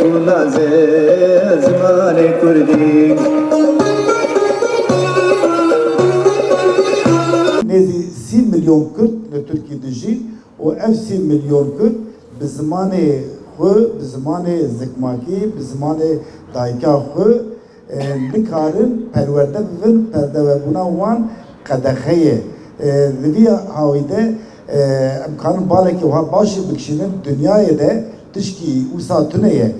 ulaze zmane kurdi nezi 30 milyon Kürt li Türkiye'de jî û ev 30 milyon Kürt bi zimanê xwe, bi zimanê zikmakî, bi zimanê dayika xwe nikarin perwerde bibin, perdewebûna wan qedexeye. Li vî hawî de em karin balekî wiha başî bikişînin dünyayê de tişkî wisa tune ye.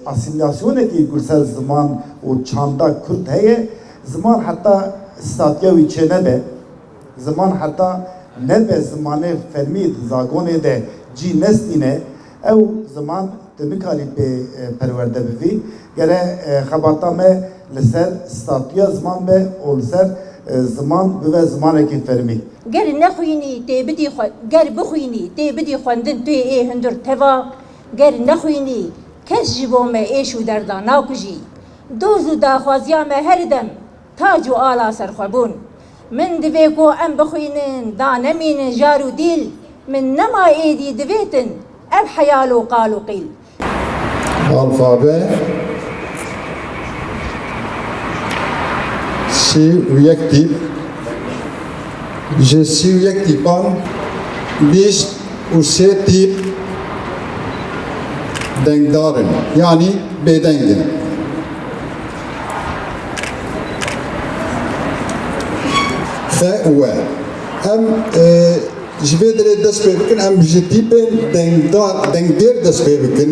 Asimilasyonekî gurser ziman û çanda Kürt heye, ziman heta statiya wî çê nebe. Zaman hatta nebe zamanê fermî zagonê de cî nestîne ew zaman nikare pê perwerde bivî gere xebata me li ser statiya ziman be û li ser ziman bibe zimanekî fermî. ger nexwînî tê bidî ger bixwînî tê bidî xwendin tu ê hundir teva ger nexwînî kes ji bo me êş û derda nakujî doz û daxwaziya me her dem tac û ala serxwebûn min divê ku em bixwînin da nemînin jar û dîl min nema êdî divêtin ev heyal û qal û qîl. Alfabe si û yek tîp ji sî û yek tîpan bîst û sê tîp dengdar in yanî bêdeng in. Xe û we em ji vê derê dest pê bikin em ji tîpên dengdêr dest pê bikin.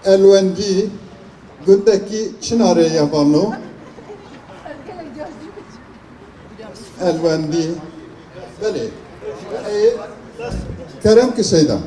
Elwendî gundekî çinarê yevano elwendî belê kerem kiseyda